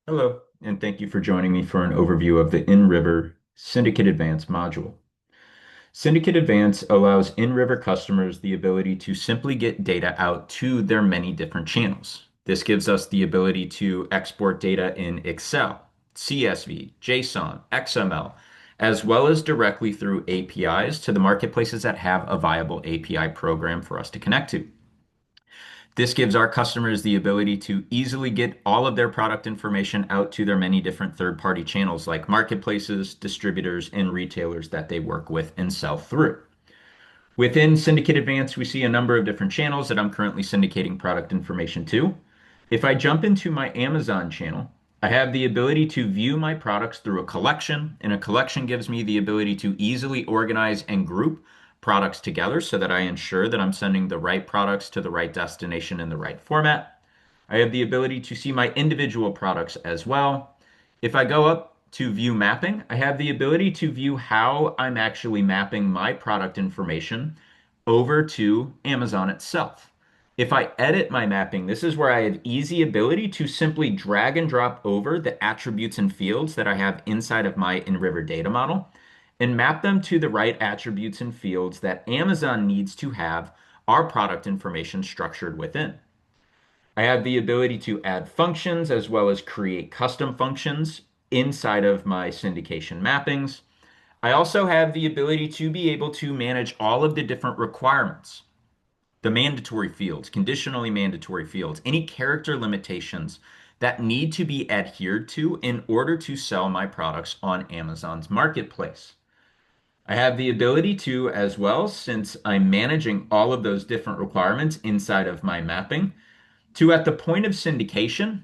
Hello, and thank you for joining me for an overview of the Inriver Syndicate Advance module. Syndicate Advance allows Inriver customers the ability to simply get data out to their many different channels. This gives us the ability to export data in Excel, CSV, JSON, XML, as well as directly through APIs to the marketplaces that have a viable API program for us to connect to. This gives our customers the ability to easily get all of their product information out to their many different third-party channels like marketplaces, distributors, and retailers that they work with and sell through. Within Syndicate Advance, we see a number of different channels that I'm currently syndicating product information to. If I jump into my Amazon channel, I have the ability to view my products through a collection, and a collection gives me the ability to easily organize and group products together so that I ensure that I'm sending the right products to the right destination in the right format. I have the ability to see my individual products as well. If I go up to view mapping, I have the ability to view how I'm actually mapping my product information over to Amazon itself. If I edit my mapping, this is where I have easy ability to simply drag and drop over the attributes and fields that I have inside of my Inriver data model and map them to the right attributes and fields that Amazon needs to have our product information structured within. I have the ability to add functions as well as create custom functions inside of my syndication mappings. I also have the ability to be able to manage all of the different requirements, the mandatory fields, conditionally mandatory fields, any character limitations that need to be adhered to in order to sell my products on Amazon's marketplace. I have the ability to, as well, since I'm managing all of those different requirements inside of my mapping, to at the point of syndication,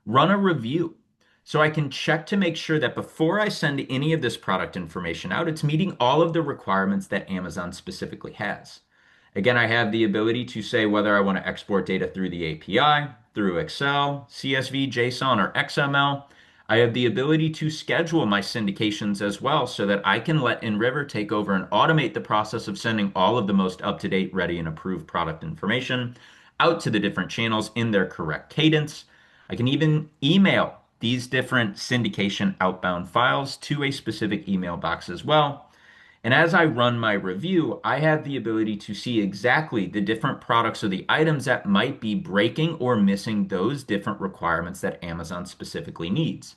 run a review. So I can check to make sure that before I send any of this product information out, it's meeting all of the requirements that Amazon specifically has. Again, I have the ability to say whether I want to export data through the API, through Excel, CSV, JSON, or XML. I have the ability to schedule my syndications as well so that I can let Inriver take over and automate the process of sending all of the most up-to-date, ready, and approved product information out to the different channels in their correct cadence. I can even email these different syndication outbound files to a specific email box as well. And as I run my review, I have the ability to see exactly the different products or the items that might be breaking or missing those different requirements that Amazon specifically needs.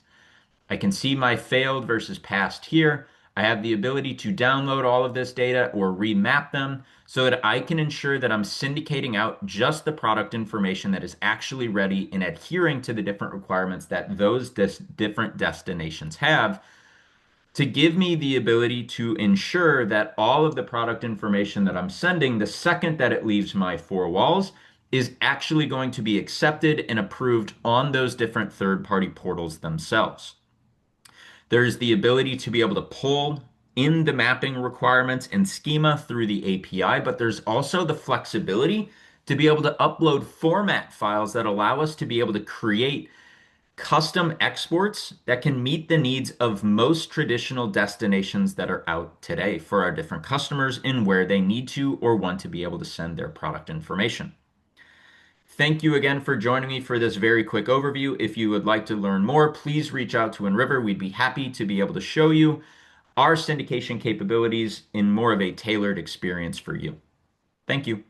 I can see my failed versus passed here. I have the ability to download all of this data or remap them so that I can ensure that I'm syndicating out just the product information that is actually ready and adhering to the different requirements that those different destinations have to give me the ability to ensure that all of the product information that I'm sending the second that it leaves my four walls is actually going to be accepted and approved on those different third-party portals themselves. There's the ability to be able to pull in the mapping requirements and schema through the API, but there's also the flexibility to be able to upload format files that allow us to be able to create custom exports that can meet the needs of most traditional destinations that are out today for our different customers and where they need to or want to be able to send their product information. Thank you again for joining me for this very quick overview. If you would like to learn more, please reach out to Inriver. We'd be happy to be able to show you our syndication capabilities in more of a tailored experience for you. Thank you.